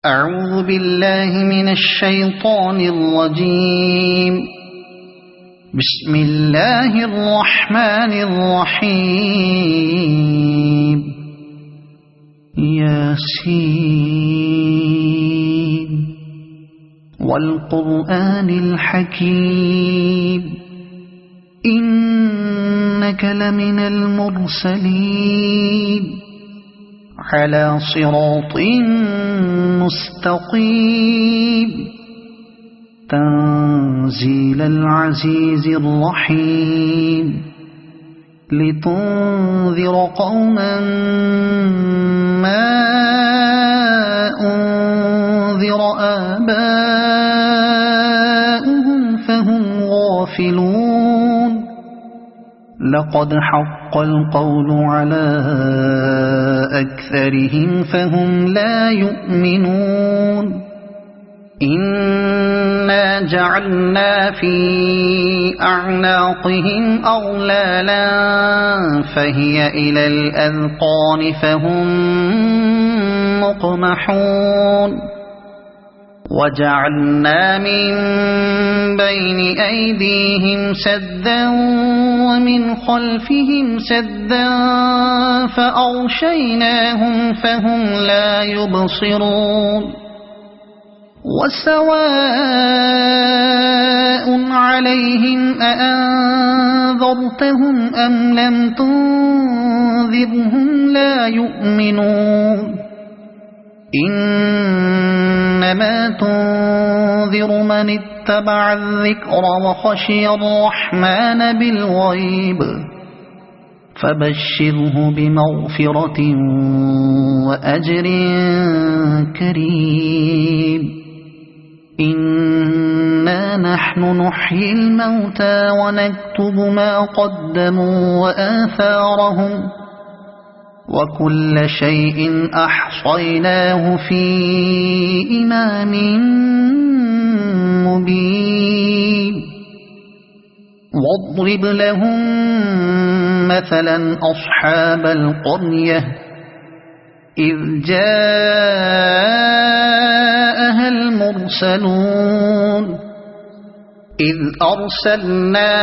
أعوذ بالله من الشيطان الرجيم. بسم الله الرحمن الرحيم. ياسين والقرآن الحكيم إنك لمن المرسلين على صراط مستقيم تنزيل العزيز الرحيم لتنذر قوما ما أنذر آباؤهم فهم غافلون. لقد حق القول على أكثرهم فهم لا يؤمنون. إنا جعلنا في أعناقهم أغلالا فهي إلى الأذقان فهم مقمحون. وجعلنا من بين أيديهم سدا ومن خلفهم سدا فأغشيناهم فهم لا يبصرون. وسواء عليهم أأنذرتهم أم لم تنذرهم لا يؤمنون. إنما تنذر من اتبع الذكر وخشي الرحمن بالغيب فبشره بمغفرة وأجر كريم. إنا نحن نحيي الموتى ونكتب ما قدموا وآثارهم وكل شيء أحصيناه في إمام مبين. واضرب لهم مثلا أصحاب القرية إذ جاءها المرسلون إذ أرسلنا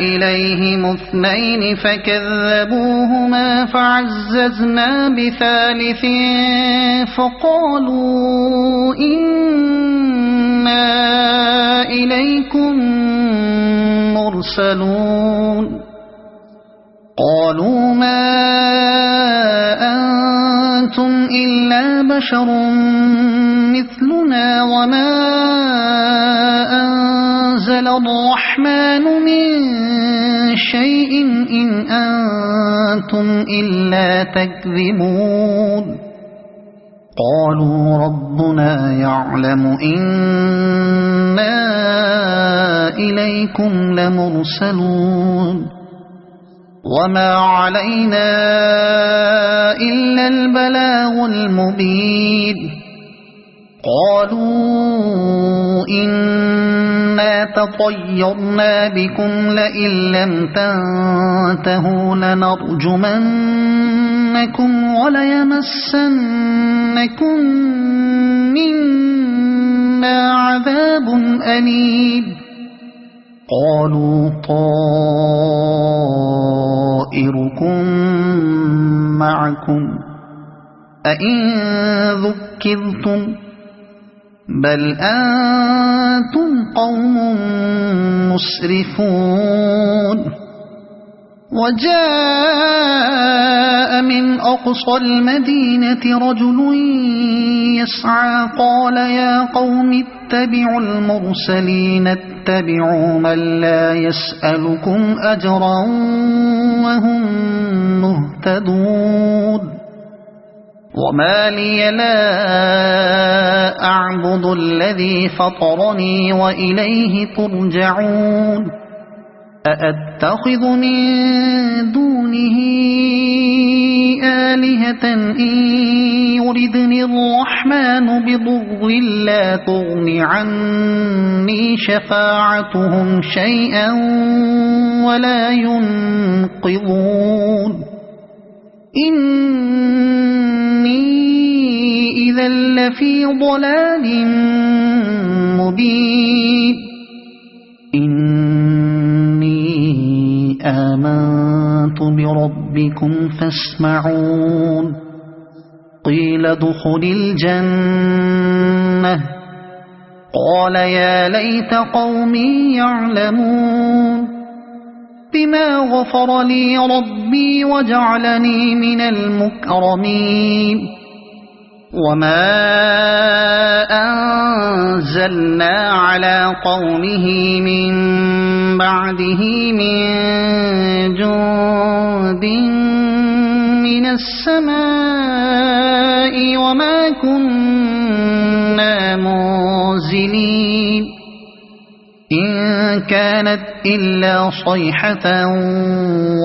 إليهم اثنين فكذبوهما فعززنا بثالث فقالوا إنا إليكم مرسلون. قالوا ما أنتم إلا بشر مثلنا وما أنزل الرحمن من شيء إن أنتم إلا تكذبون. قالوا ربنا يعلم إنا إليكم لمرسلون وما علينا إلا البلاغ المبين. قالوا إنا تطيرنا بكم لئن لم تنتهوا لنرجمنكم وليمسنكم منا عذاب أليم. قالوا طائركم معكم أئن ذكرتم بل أنتم قوم مسرفون. وجاء من أقصى المدينة رجل يسعى قال يا قوم اتبعوا المرسلين اتبعوا من لا يسألكم أجرا وهم مهتدون. وما لي لا أعبد الذي فطرني وإليه ترجعون. أأتخذ من دونه آلهة إن يردني الرحمن بضر لا تغن عني شفاعتهم شيئا ولا ينقذون. إني إذا لفي ضلال مبين إني آمنت بربكم فاسمعون قيل ادخل الجنة قال يا ليت قومي يعلمون بما غفر لي ربي وجعلني من المكرمين وما أنزلنا على قومه من بعده من جند من السماء وما كنا منزلين إن كانت إلا صيحة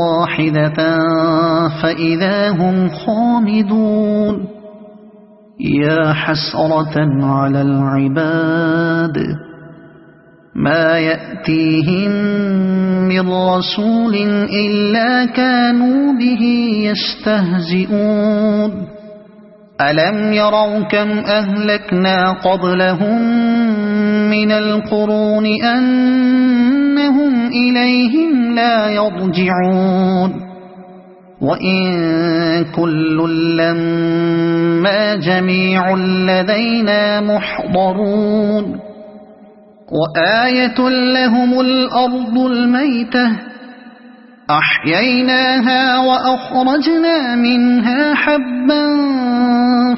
واحدة فإذا هم خامدون يا حسرة على العباد ما يأتيهم من رسول إلا كانوا به يستهزئون ألم يروا كم أهلكنا قبلهم من القرون أنهم إليهم لا يرجعون وإن كل لما جميع لدينا محضرون وآية لهم الأرض الميتة أحييناها وأخرجنا منها حبا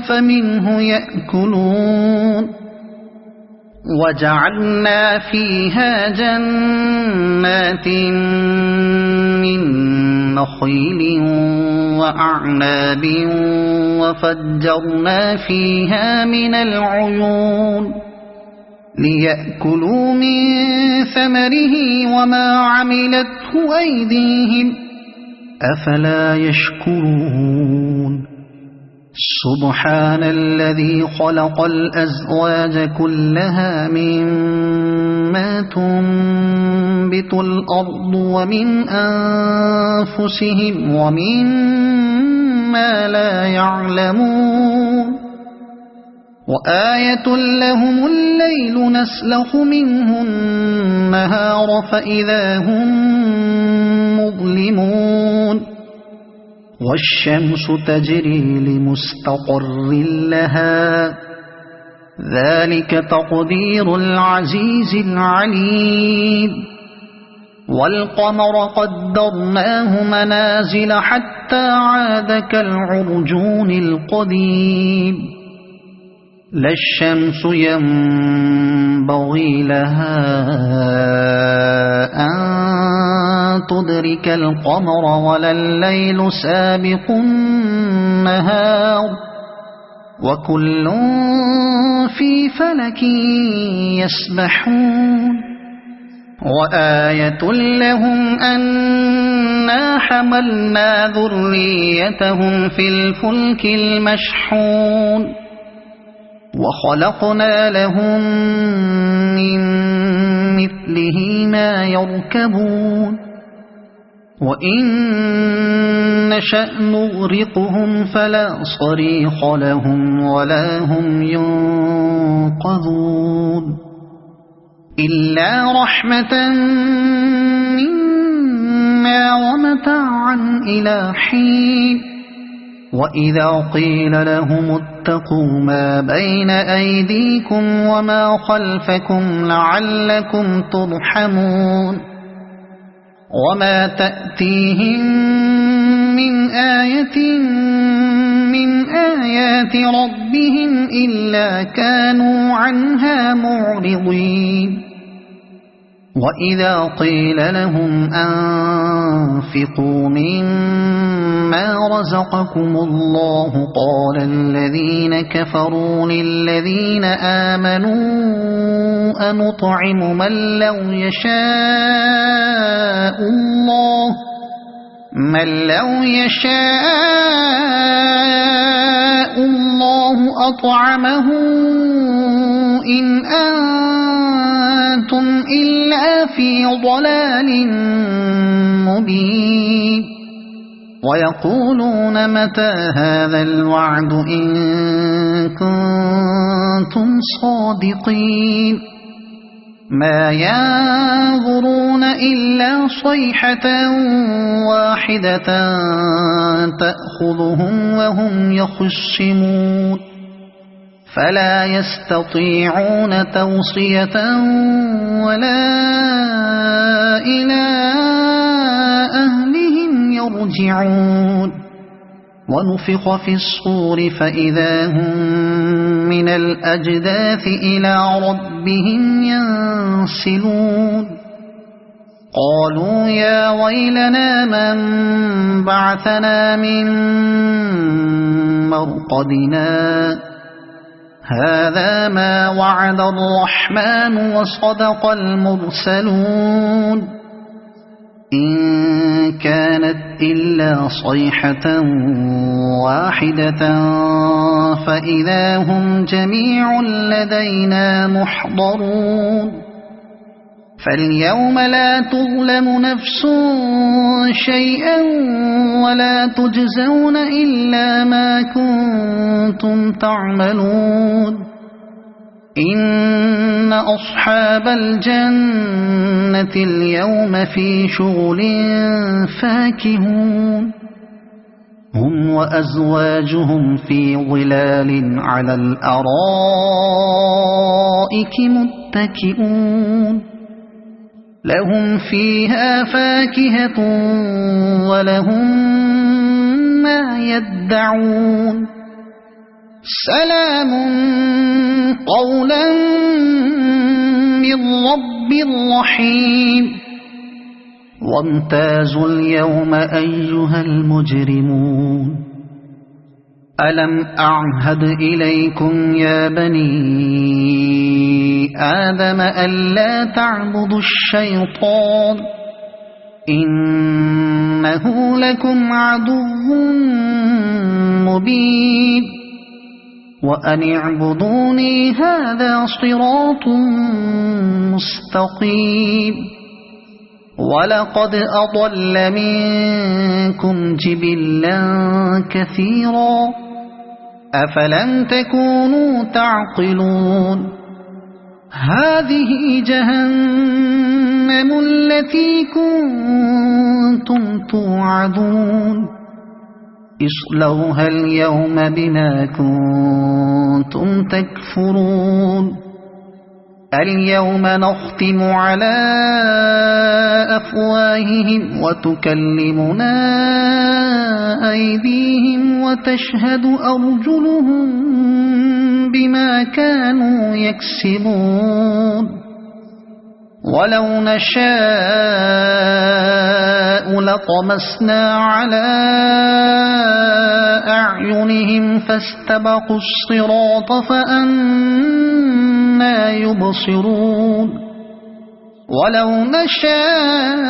فمنه يأكلون وجعلنا فيها جنات من نخيل وأعناب وفجرنا فيها من العيون ليأكلوا من ثمره وما عملته أيديهم أفلا يشكرون سبحان الذي خلق الأزواج كلها مما تنبت الأرض ومن أنفسهم ومما لا يعلمون وآية لهم الليل نسلخ منه النهار فإذا هم مظلمون والشمس تجري لمستقر لها ذلك تقدير العزيز العليم والقمر قدرناه منازل حتى عاد كالعرجون القديم لا الشمس ينبغي لها أن تدرك القمر ولا الليل سابق النهار وكل في فلك يسبحون وآية لهم أنا حملنا ذريتهم في الفلك المشحون وخلقنا لهم من مثله ما يركبون وإن نشأ نغرقهم فلا صريخ لهم ولا هم ينقذون إلا رحمة منا ومتاعا إلى حين وإذا قيل لهم اتقوا ما بين أيديكم وما خلفكم لعلكم ترحمون وما تأتيهم من آية من آيات ربهم إلا كانوا عنها معرضين وإذا قيل لهم أنفقوا مما رزقكم الله قال الذين كفروا للذين آمنوا أنطعم من لو يشاء الله أطعمه إن أنتم إلا في ضلال مبين ويقولون متى هذا الوعد إن كنتم صادقين ما ينظرون إلا صيحة واحدة تأخذهم وهم يخصمون فلا يستطيعون توصية ولا إلى أهلهم يرجعون ونفخ في الصور فإذا هم من الأجداث إلى ربهم ينسلون قالوا يا ويلنا من بعثنا من مرقدنا هذا ما وعد الرحمن وصدق المرسلون إن كانت إلا صيحة واحدة فإذا هم جميع لدينا محضرون فاليوم لا تظلم نفس شيئا ولا تجزون إلا ما كنتم تعملون إن أصحاب الجنة اليوم في شغل فاكهون هم وأزواجهم في ظلال على الأرائك متكئون لهم فيها فاكهة ولهم ما يدعون سلام قولا من رب رحيم وامتازوا اليوم أيها المجرمون ألم أعهد إليكم يا بني آدم ألا تعبدوا الشيطان إنه لكم عدو مبين وأن اعبدوني هذا صراط مستقيم ولقد أضل منكم جبلا كثيرا أفلم تكونوا تعقلون هذه جهنم التي كنتم توعدون اصلوها اليوم بما كنتم تكفرون اليوم نختم على أفواههم وتكلمنا أيديهم وتشهد أرجلهم بما كانوا يكسبون ولو نشاء لطمسنا على أعينهم فاستبقوا الصراط فأنى يبصرون ولو نشاء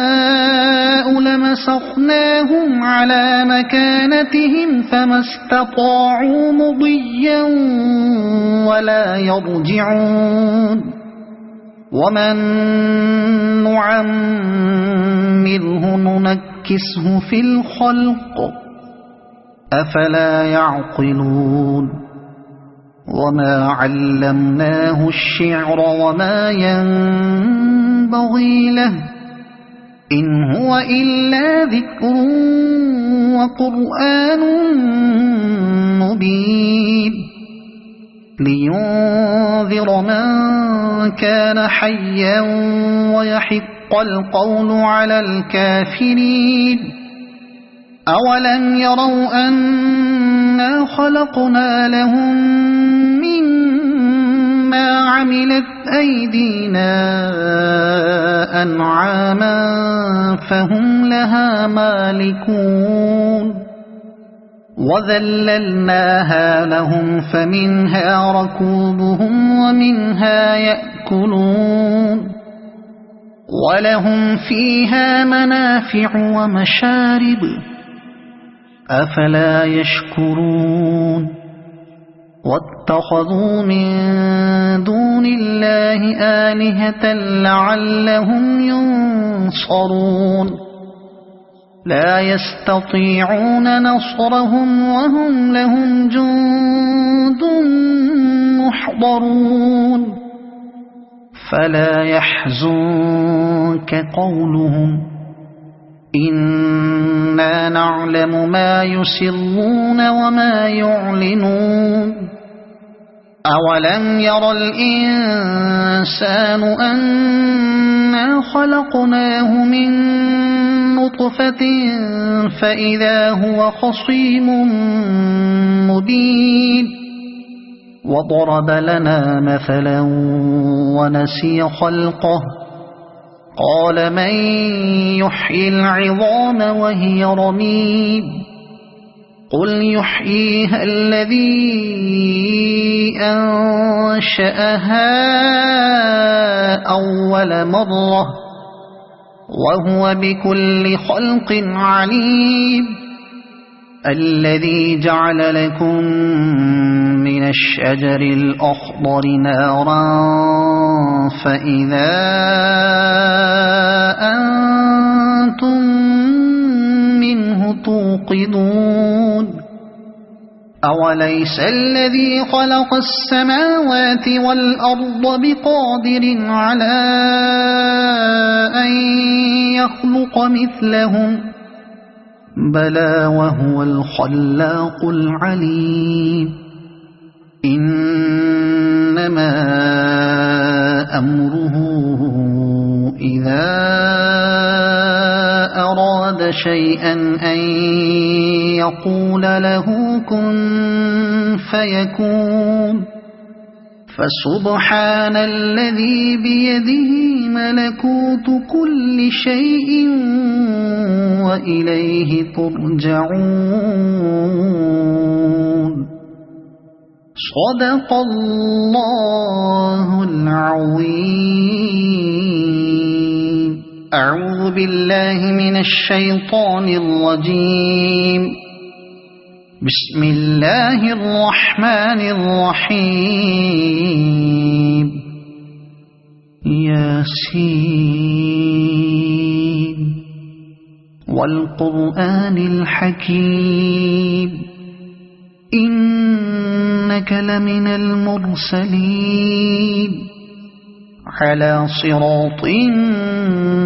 لمسخناهم على مكانتهم فما استطاعوا مضيا ولا يرجعون ومن نعمره ننكسه في الخلق أفلا يعقلون وما علمناه الشعر وما ينبغي له إن هو إلا ذكر وقرآن مبين لينذر من كان حيا ويحق القول على الكافرين أولم يروا أنا خلقنا لهم مما عملت أيدينا أنعاما فهم لها مالكون وذللناها لهم فمنها ركوبهم ومنها يأكلون ولهم فيها منافع ومشارب أفلا يشكرون واتخذوا من دون الله آلهة لعلهم ينصرون لا يستطيعون نصرهم وهم لهم جند محضرون فلا يحزنك قولهم إنا نعلم ما يسرون وما يعلنون أولم ير الإنسان أنا خلقناه من نطفة فإذا هو خصيم مبين وضرب لنا مثلا ونسي خلقه قال من يحيي العظام وهي رميم قل يحييها الذي أنشأها أول مرة وهو بكل خلق عليم الذي جعل لكم من الشجر الأخضر نارا فإذا أنتم منه توقدون أوليس الذي خلق السماوات والأرض بقادر على أن يخلق مثلهم بلى وهو الخلاق العليم إنما أمره إذا أراد شيئا أن يقول له كن فيكون فسبحان الذي بيده ملكوت كل شيء وإليه ترجعون صدق الله العظيم أعوذ بالله من الشيطان الرجيم بسم الله الرحمن الرحيم ياسين والقرآن الحكيم إنك لمن المرسلين على صراط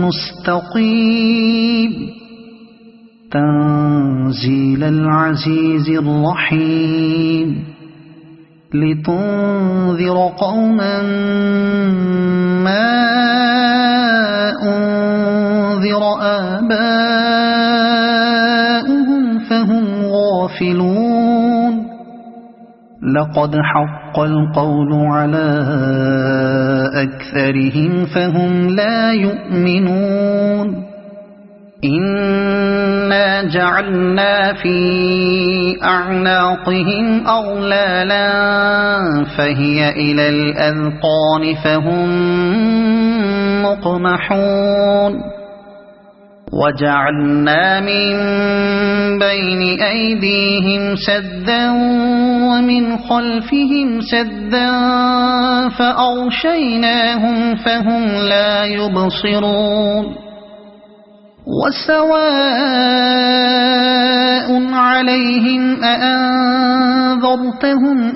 مستقيم تنزيل العزيز الرحيم لتنذر قوما ما أنذر آباؤهم فهم غافلون لقد حق القول على أكثرهم فهم لا يؤمنون إنا جعلنا في أعناقهم أغلالا فهي إلى الأذقان فهم مقمحون وجعلنا من بين أيديهم سدا ومن خلفهم سدا فأغشيناهم فهم لا يبصرون وسواء عليهم أأنذرتهم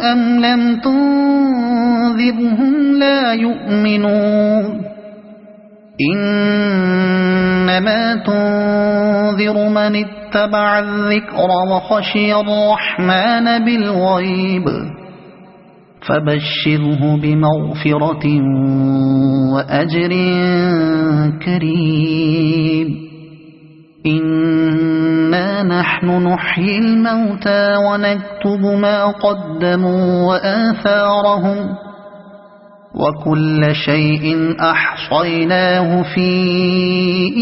أم لم تنذرهم لا يؤمنون إنما تنذر من اتبع الذكر وخشي الرحمن بالغيب فبشره بمغفرة وأجر كريم إنا نحن نحيي الموتى ونكتب ما قدموا وآثارهم وكل شيء أحصيناه في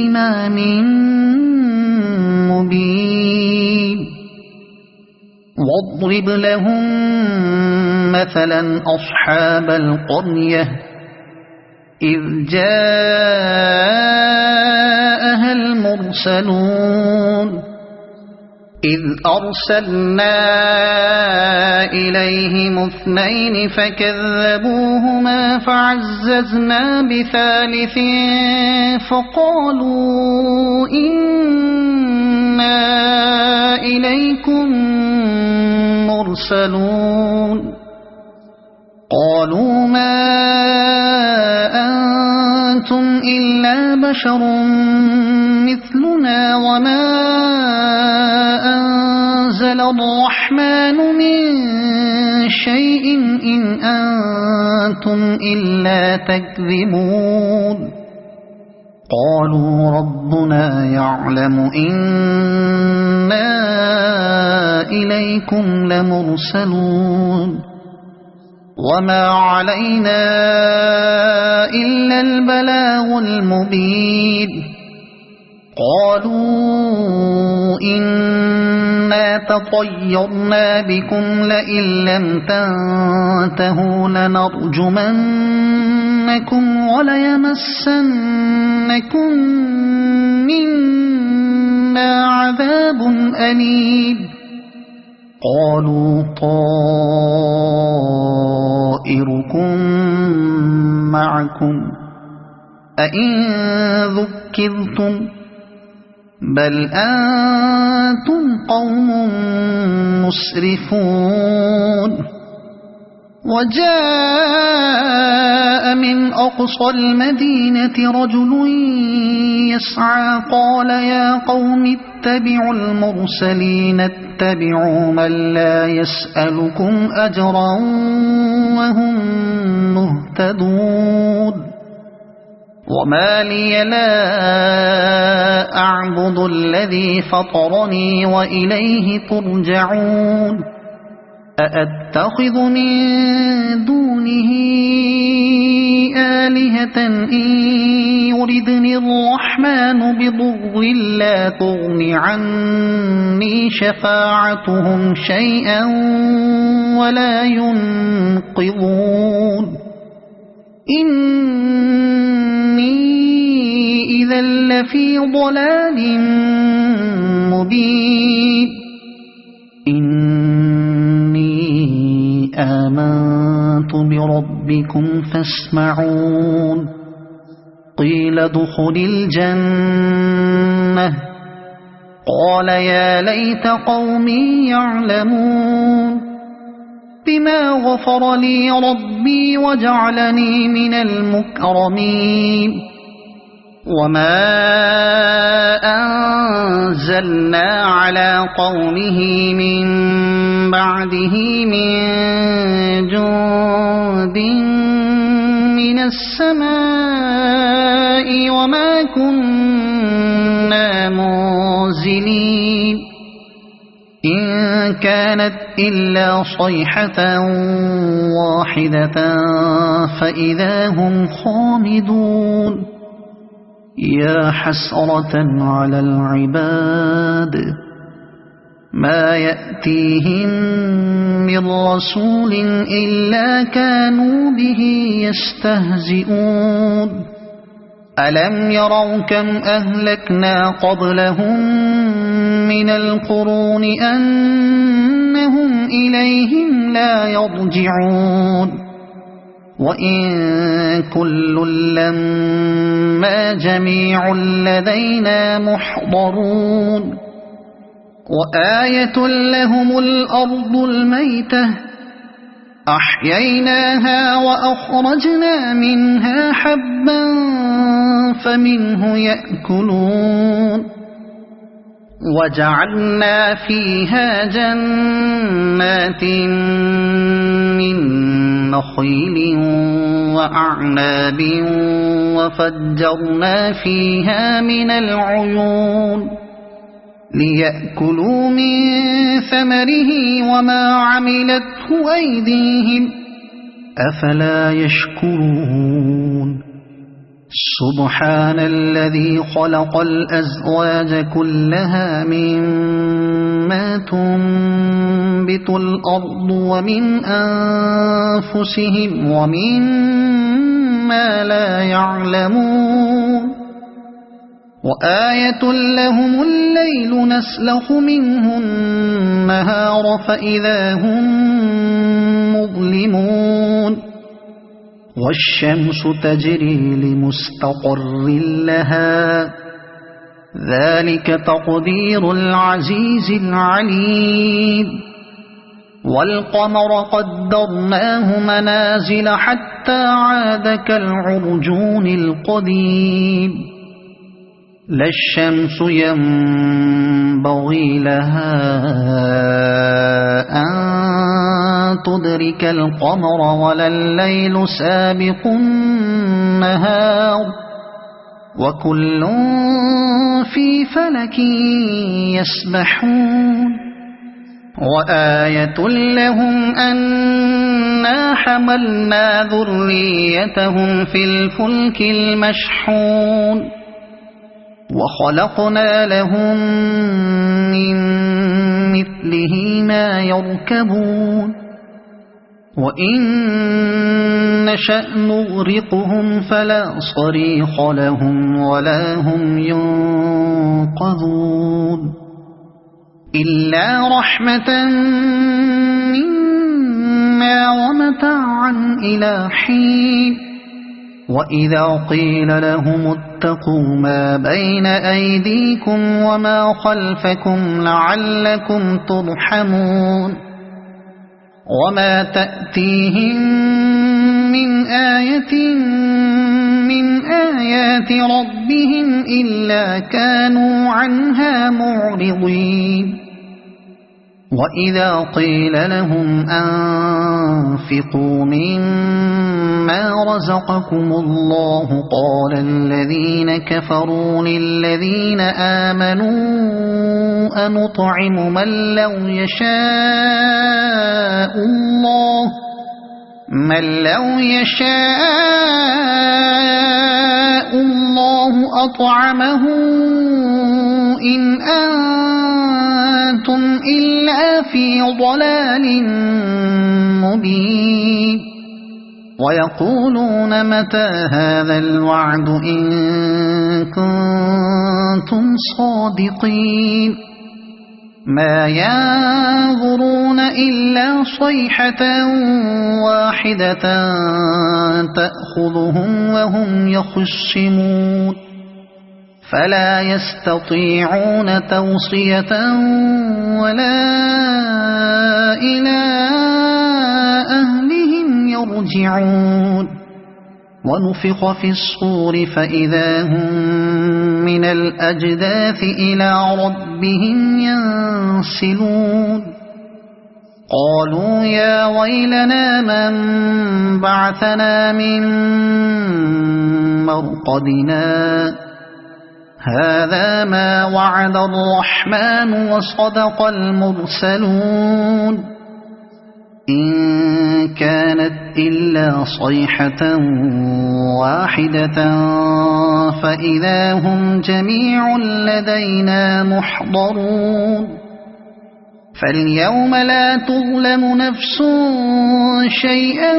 إمام مبين واضرب لهم مثلا أصحاب القرية إذ جاءها المرسلون إذ أرسلنا إليهم اثنين فكذبوهما فعززنا بثالث فقالوا إنا إنا إليكم مرسلون قالوا ما أنتم إلا بشر مثلنا وما أنزل الرحمن من شيء إن أنتم إلا تكذبون قالوا ربنا يعلم إنا إليكم لمرسلون وما علينا إلا البلاغ المبين قالوا إنا تطيرنا بكم لئن لم تنتهوا لنرجمنكم وليمسنكم منا عذاب أليم قالوا طائركم معكم أئن ذكرتم بل أنتم قوم مسرفون وجاء من أقصى المدينة رجل يسعى قال يا قوم اتبعوا المرسلين اتبعوا من لا يسألكم أجرا وهم مهتدون وما لي لا أعبد الذي فطرني وإليه ترجعون أأتخذ من دونه آلهة إن يردني الرحمن بضر لا تغن عني شفاعتهم شيئا ولا ينقذون إني إذا لفي ضلال مبين إني آمنت بربكم فاسمعون قيل ادخل الجنة قال يا ليت قومي يعلمون بما غفر لي ربي وجعلني من المكرمين وما أنزلنا على قومه من بعده من جند من السماء وما كنا منزلين إن كانت إلا صيحة واحدة فإذا هم خامدون يا حسرة على العباد ما يأتيهم من رسول إلا كانوا به يستهزئون ألم يروا كم أهلكنا قبلهم من القرون أنهم إليهم لا يرجعون وإن كل لما جميع لدينا محضرون وآية لهم الأرض الميتة أحييناها وأخرجنا منها حبا فمنه يأكلون وجعلنا فيها جنات من نخيل وأعناب وفجرنا فيها من العيون ليأكلوا من ثمره وما عملته أيديهم أفلا يشكرون سبحان الذي خلق الأزواج كلها مما تنبت الأرض ومن أنفسهم ومما لا يعلمون وآية لهم الليل نسلخ منه النهار فإذا هم مظلمون والشمس تجري لمستقر لها ذلك تقدير العزيز العليم والقمر قدرناه منازل حتى عاد كالعرجون القديم لا الشمس ينبغي لها أن تدرك القمر ولا الليل سابق النهار وكل في فلك يسبحون وآية لهم أنا حملنا ذريتهم في الفلك المشحون وخلقنا لهم من مثله ما يركبون وإن نشأ نغرقهم فلا صريخ لهم ولا هم ينقذون إلا رحمة منا ومتاعا إلى حين وإذا قيل لهم اتقوا ما بين أيديكم وما خلفكم لعلكم ترحمون وما تأتيهم من آية من آيات ربهم إلا كانوا عنها معرضين وإذا قيل لهم أنفقوا مما رزقكم الله قال الذين كفروا للذين آمنوا أنطعم من لو يشاء الله أطعمه إن أنتم إلا في ضلال مبين ويقولون متى هذا الوعد إن كنتم صادقين ما ينظرون إلا صيحة واحدة تأخذهم وهم يخصمون فلا يستطيعون توصية ولا إلى أهلهم يرجعون ونفخ في الصور فإذا هم من الأجداث إلى ربهم ينسلون قالوا يا ويلنا من بعثنا من مرقدنا هذا ما وعد الرحمن وصدق المرسلون إن كانت إلا صيحة واحدة فإذا هم جميع لدينا محضرون فاليوم لا تظلم نفس شيئا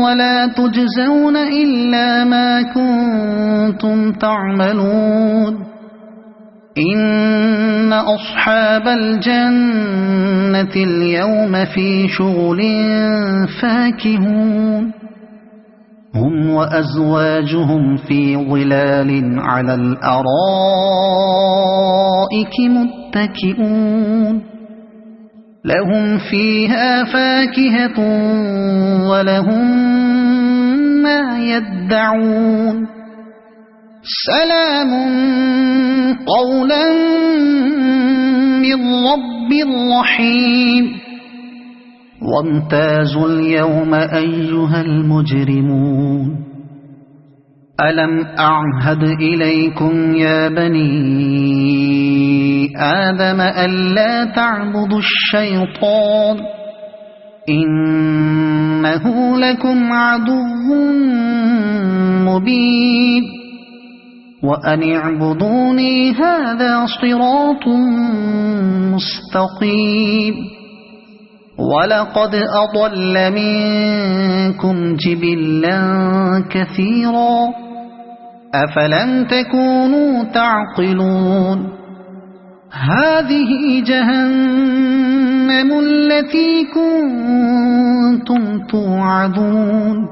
ولا تجزون إلا ما كنتم تعملون إن أصحاب الجنة اليوم في شغل فاكهون هم وأزواجهم في ظلال على الأرائك متكئون لهم فيها فاكهة ولهم ما يدعون سلام قولا من رب رحيم وامتازوا اليوم أيها المجرمون ألم أعهد إليكم يا بني آدم ألا تعبدوا الشيطان إنه لكم عدو مبين وأن اعبدوني هذا صراط مستقيم ولقد أضل منكم جبلا كثيرا أفلم تكونوا تعقلون هذه جهنم التي كنتم توعدون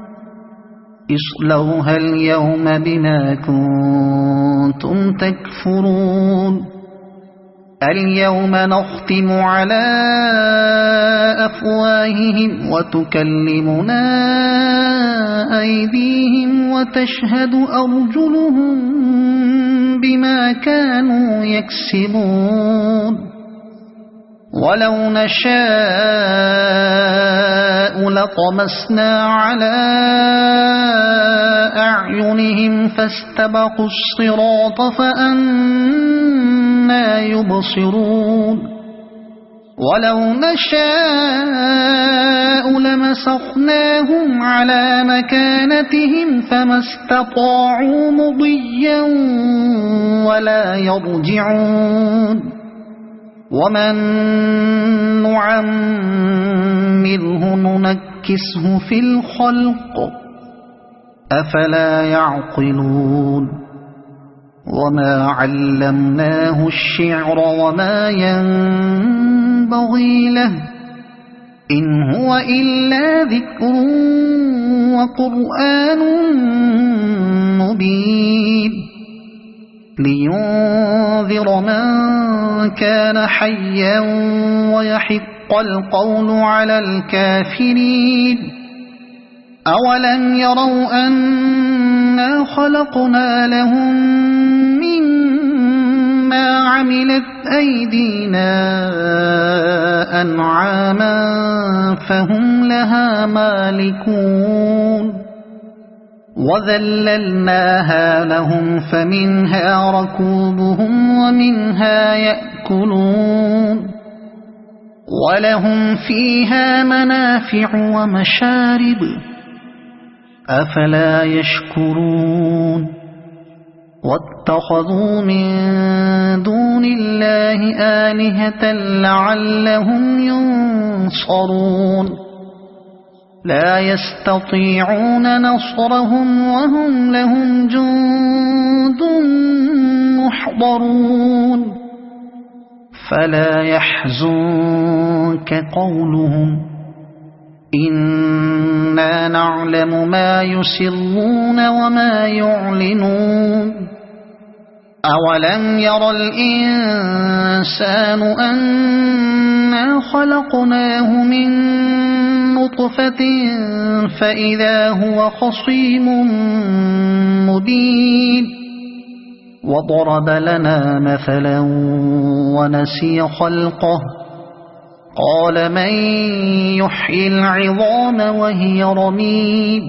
اصلوها اليوم بما كنتم تكفرون اليوم نختم على أفواههم وتكلمنا أيديهم وتشهد أرجلهم بما كانوا يكسبون ولو نشاء لطمسنا على أعينهم فاستبقوا الصراط فأنى يبصرون ولو نشاء لمسخناهم على مكانتهم فما استطاعوا مضيا ولا يرجعون ومن نعمره ننكسه في الخلق أفلا يعقلون وما علمناه الشعر وما ينبغي له إن هو إلا ذكر وقرآن مبين لينذر من كان حيا ويحق القول على الكافرين أولم يروا أنا خلقنا لهم مما عملت أيدينا أنعاما فهم لها مالكون وذللناها لهم فمنها ركوبهم ومنها يأكلون ولهم فيها منافع ومشارب أفلا يشكرون واتخذوا من دون الله آلهة لعلهم ينصرون لا يستطيعون نصرهم وهم لهم جند محضرون فلا يحزنك قولهم إنا نعلم ما يسرون وما يعلنون أولم ير الإنسان أنا خلقناه من نطفة فإذا هو خصيم مبين وضرب لنا مثلا ونسي خلقه قال من يحيي العظام وهي رميم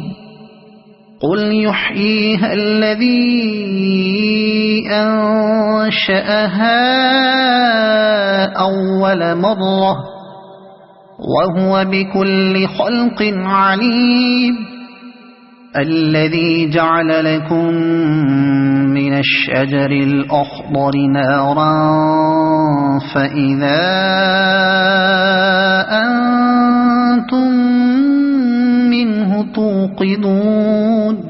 قل يحييها الذي أنشأها أول مرة وهو بكل خلق عليم الذي جعل لكم من الشجر الأخضر نارا فإذا أنتم منه توقدون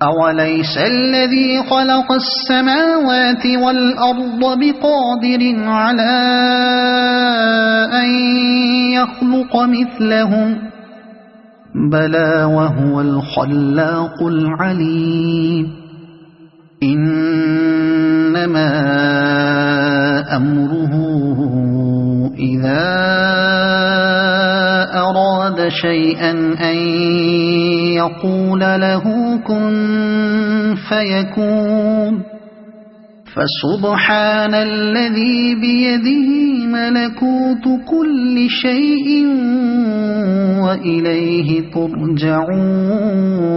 أوليس الذي خلق السماوات والأرض بقادر على أن يخلق مثلهم بلى وهو الخلاق العليم إنما أمره إذا أراد شيئا أن يقول له كن فيكون فسبحان الذي بيده ملكوت كل شيء وإليه ترجعون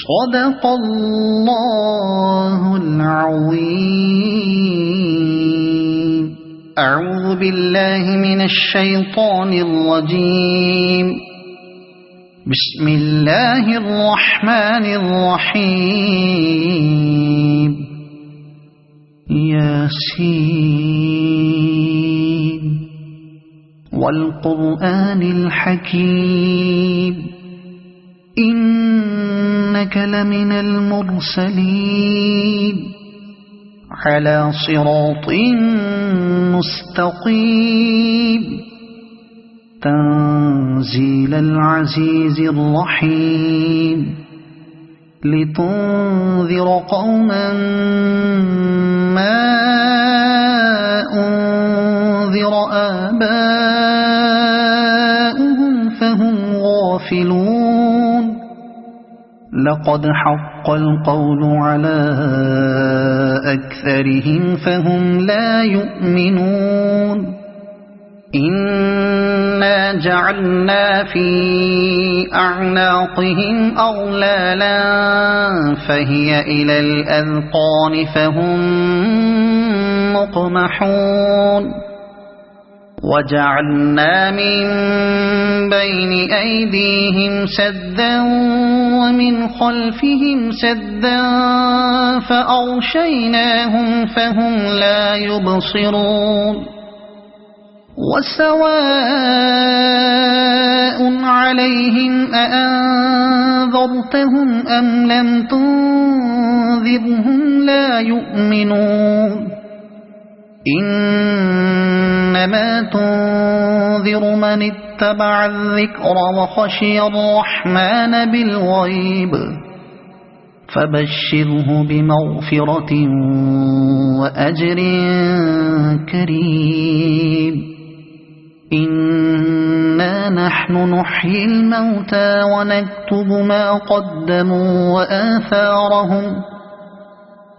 صدق الله العظيم أعوذ بالله من الشيطان الرجيم بسم الله الرحمن الرحيم ياسين والقرآن الحكيم إنك لمن المرسلين على صراط مستقيم تنزيل تنزيل العزيز الرحيم لتنذر قوما ما أنذر آباؤهم فهم غافلون لقد حق القول على أكثرهم فهم لا يؤمنون إنا جعلنا في أعناقهم أغلالا فهي إلى الأذقان فهم مقمحون وجعلنا من بين أيديهم سدا ومن خلفهم سدا فأغشيناهم فهم لا يبصرون وسواء عليهم أأنذرتهم أم لم تنذرهم لا يؤمنون إنما تنذر من اتبع الذكر وخشي الرحمن بالغيب فبشره بمغفرة وأجر كريم إنا نحن نحيي الموتى ونكتب ما قدموا وآثارهم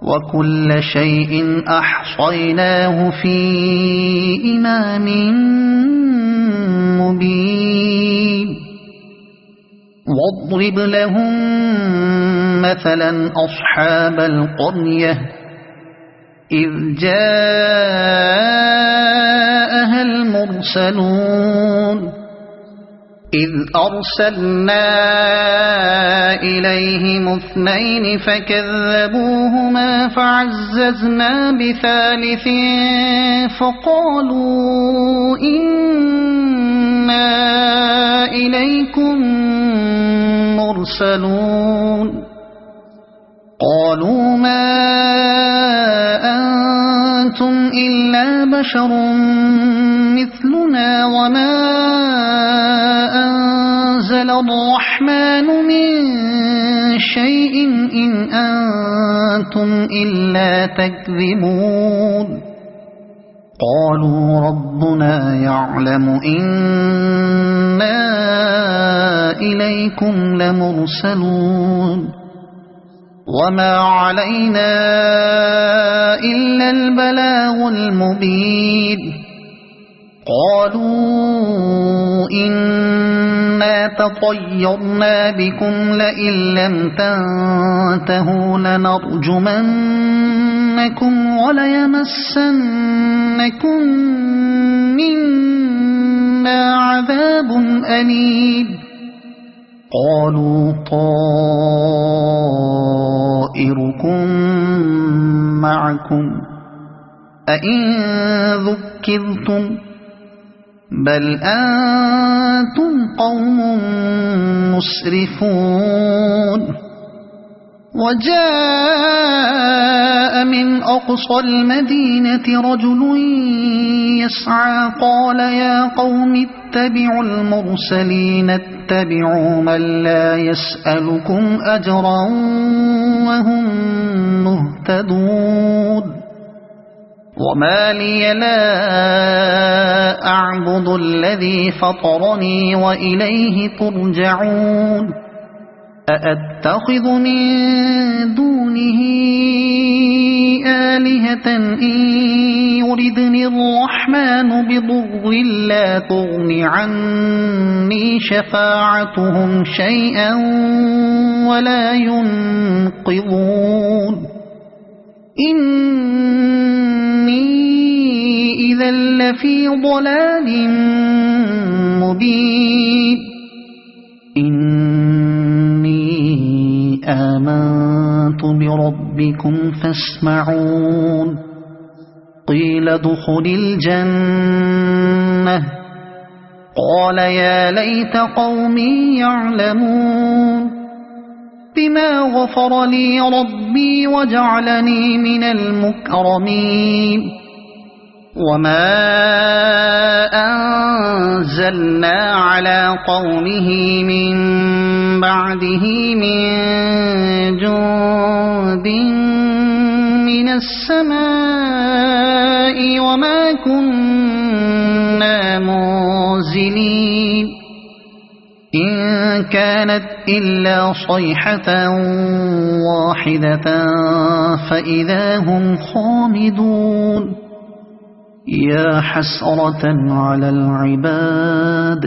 وكل شيء أحصيناه في إمام مبين واضرب لهم مثلا أصحاب القرية إذ جاءها المرسلون إذ أرسلنا إليهم اثنين فكذبوهما فعززنا بثالث فقالوا إنا إليكم مرسلون قالوا ما أنتم إلا بشر مثلنا وما أنزل الرحمن من شيء إن أنتم إلا تكذبون قالوا ربنا يعلم إنا إليكم لمرسلون وما علينا إلا البلاغ المبين قالوا إنا تطيرنا بكم لئن لم تنتهوا لنرجمنكم وليمسنكم منا عذاب أليم قالوا طائركم معكم أئن ذكرتم بل أنتم قوم مسرفون وجاء من أقصى المدينة رجل يسعى قال يا قوم اتبعوا المرسلين اتبعوا من لا يسألكم أجرا وهم مهتدون وما لي لا أعبد الذي فطرني وإليه ترجعون أأتخذ من دونه آلهة إن يردني الرحمن بضر لا تغن عني شفاعتهم شيئا ولا ينقذون إني إذا لفي ضلال مبين آمنت بربكم فاسمعون قيل ادخل الجنة قال يا ليت قومي يعلمون بما غفر لي ربي وجعلني من المكرمين وما أنزلنا على قومه من بعده من جند من السماء وما كنا منزلين إن كانت إلا صيحة واحدة فإذا هم خامدون يا حسرة على العباد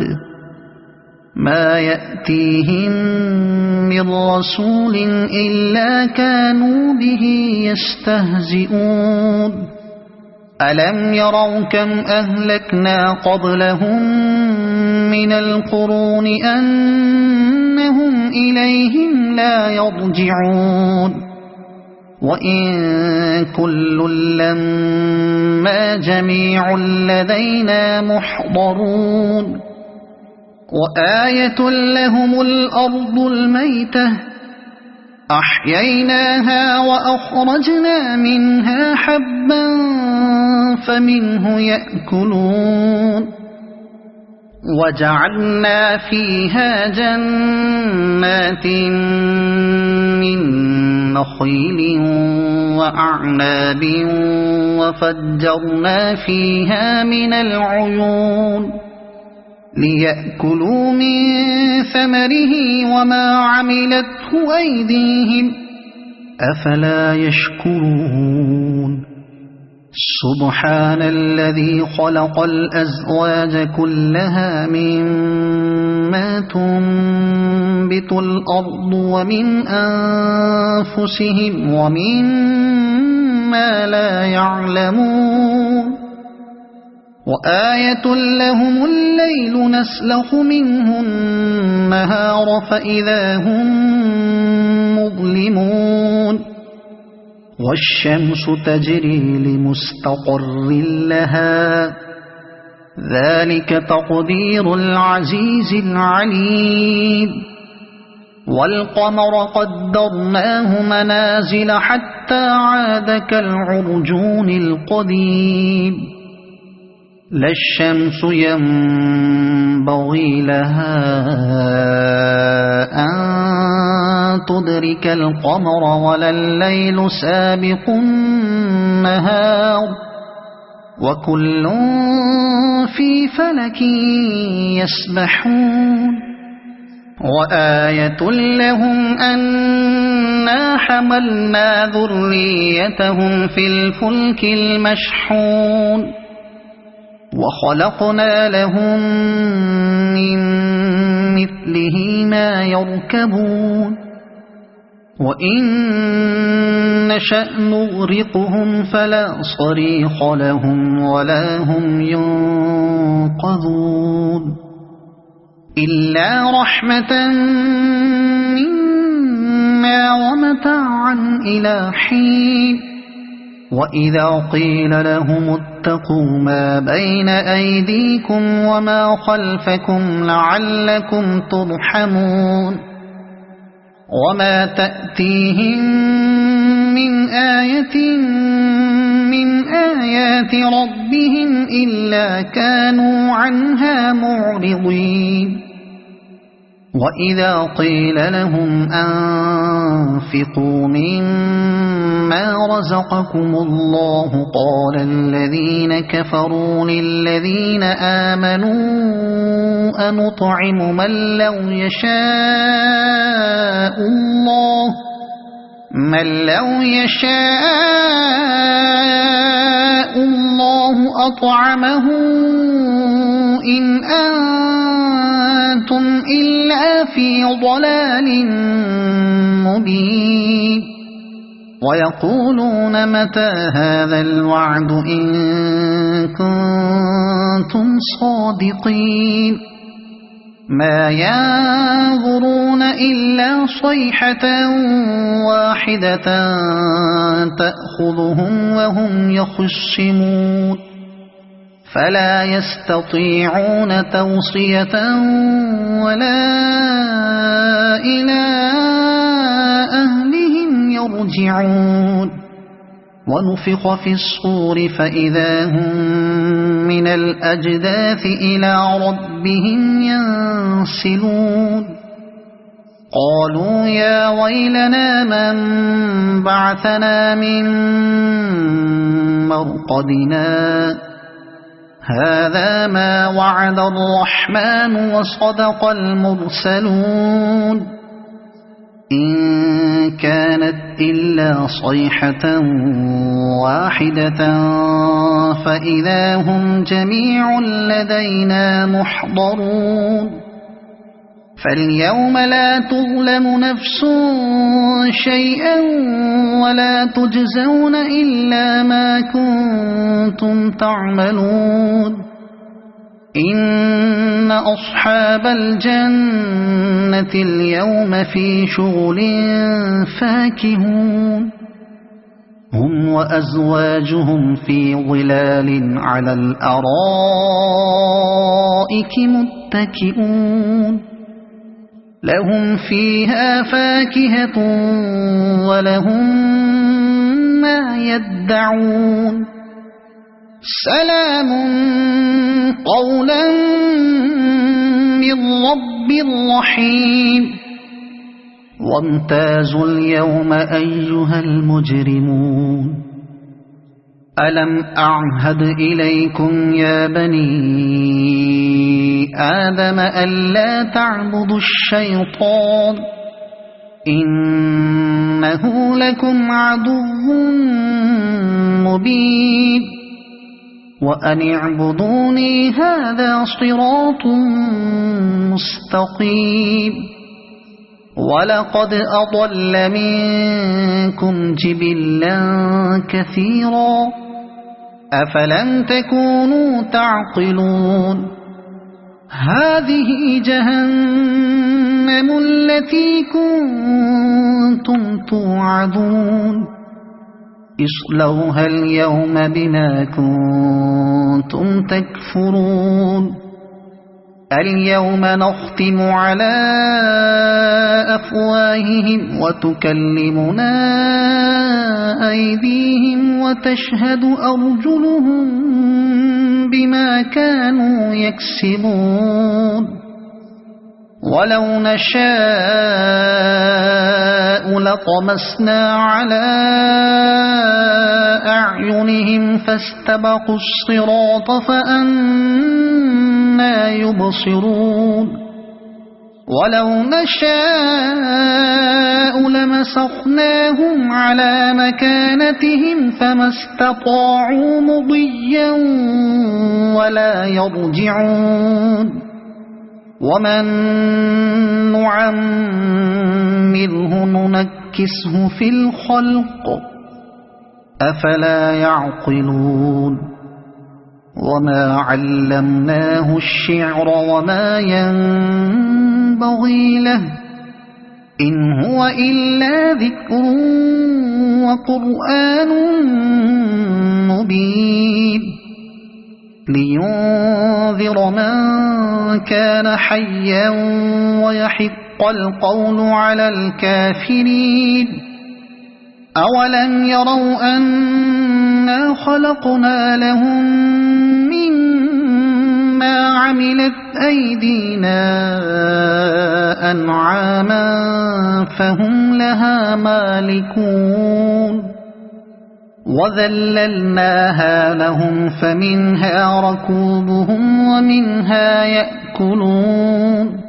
ما يأتيهم من رسول إلا كانوا به يستهزئون ألم يروا كم أهلكنا قبلهم من القرون أنهم إليهم لا يرجعون وإن كل لما جميع لدينا محضرون وآية لهم الأرض الميتة أحييناها وأخرجنا منها حبا فمنه يأكلون وجعلنا فيها جنات من نخيل وأعناب وفجرنا فيها من العيون ليأكلوا من ثمره وما عملته أيديهم أفلا يشكرون سبحان الذي خلق الأزواج كلها مما تنبت الأرض ومن أنفسهم ومما لا يعلمون وآية لهم الليل نسلخ منه النهار فإذا هم مظلمون والشمس تجري لمستقر لها ذلك تقدير العزيز العليم والقمر قدرناه منازل حتى عاد كالعرجون القديم لا الشمس ينبغي لها أن تدرك القمر ولا الليل سابق النهار وكل في فلك يسبحون وآية لهم أنا حملنا ذريتهم في الفلك المشحون وخلقنا لهم من مثله ما يركبون وإن نشأ نغرقهم فلا صريخ لهم ولا هم ينقذون إلا رحمة منا ومتاعا إلى حين وإذا قيل لهم اتقوا ما بين أيديكم وما خلفكم لعلكم ترحمون وما تأتيهم من آية من آيات ربهم إلا كانوا عنها معرضين وإذا قيل لهم أنفقوا مما رزقكم الله قال الذين كفروا للذين آمنوا أنطعم من لو يشاء الله أطعمه إن أنتم إلا في ضلال مبين ويقولون متى هذا الوعد إن كنتم صادقين ما ينظرون إلا صيحة واحدة تأخذهم وهم يخصمون فلا يستطيعون توصية ولا إلى أهلهم يرجعون ونفخ في الصور فإذا هم من الأجداث إلى ربهم ينسلون قالوا يا ويلنا من بعثنا من مرقدنا هذا ما وعد الرحمن وصدق المرسلون إن كانت إلا صيحة واحدة فإذا هم جميع لدينا محضرون فاليوم لا تظلم نفس شيئا ولا تجزون إلا ما كنتم تعملون إن أصحاب الجنة اليوم في شغل فاكهون هم وأزواجهم في ظلال على الأرائك متكئون لهم فيها فاكهة ولهم ما يدعون سلام قولا من رب رحيم وامتازوا اليوم أيها المجرمون ألم أعهد إليكم يا بني آدم ألا تعبدوا الشيطان إنه لكم عدو مبين وأن اعبدوني هذا صراط مستقيم ولقد أضل منكم جبلا كثيرا أفلم تكونوا تعقلون هذه جهنم التي كنتم توعدون اصلوها اليوم بما كنتم تكفرون اليوم نختم على أفواههم وتكلمنا أيديهم وتشهد أرجلهم بما كانوا يكسبون ولو نشاء لطمسنا على أعينهم فاستبقوا الصراط فأنى يبصرون ولو نشاء لمسخناهم على مكانتهم فما استطاعوا مضيا ولا يرجعون ومن نعمره ننكسه في الخلق أفلا يعقلون وما علمناه الشعر وما ينبغي له إن هو إلا ذكر وقرآن مبين لينذر من كان حيا ويحق القول على الكافرين أولم يروا أنا خلقنا لهم مما عملت أيدينا أنعاما فهم لها مالكون وذللناها لهم فمنها ركوبهم ومنها يأكلون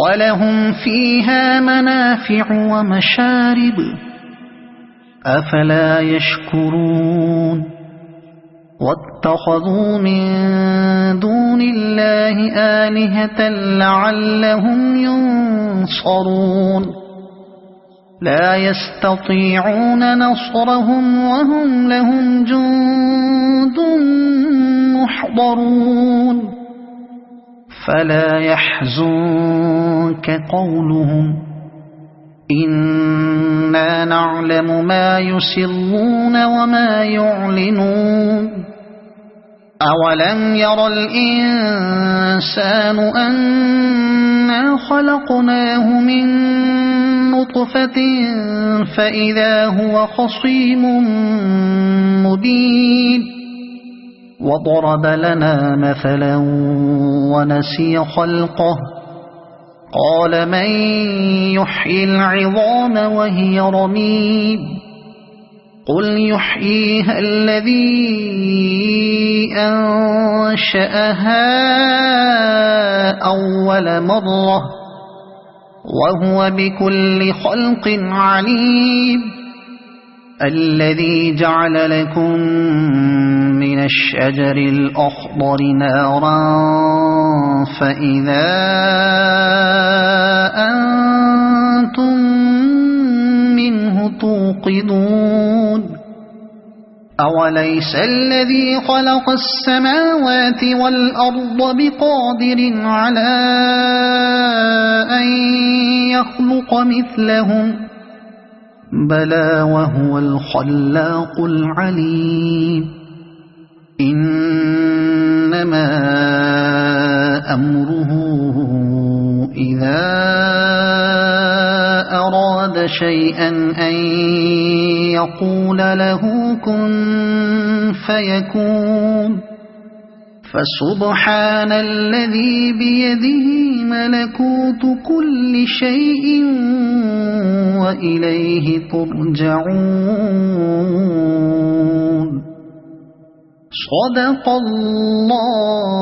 ولهم فيها منافع ومشارب أفلا يشكرون واتخذوا من دون الله آلهة لعلهم ينصرون لا يستطيعون نصرهم وهم لهم جند محضرون فلا يحزنك قولهم إنا نعلم ما يسرون وما يعلنون أولم ير الإنسان أنا خلقناه من نطفة نطفة فإذا هو خصيم مبين وضرب لنا مثلا ونسي خلقه قال من يحيي العظام وهي رميم قل يحييها الذي أنشأها أول مرة وهو بكل خلق عليم الذي جعل لكم من الشجر الأخضر نارا فإذا أنتم منه توقدون أوليس الذي خلق السماوات والأرض بقادر على أن يخلق مثلهم بلى وهو الخلاق العليم إنما أمره إذا أراد شيئا أن يقول له كن فيكون فسبحان الذي بيده ملكوت كل شيء وإليه ترجعون صدق الله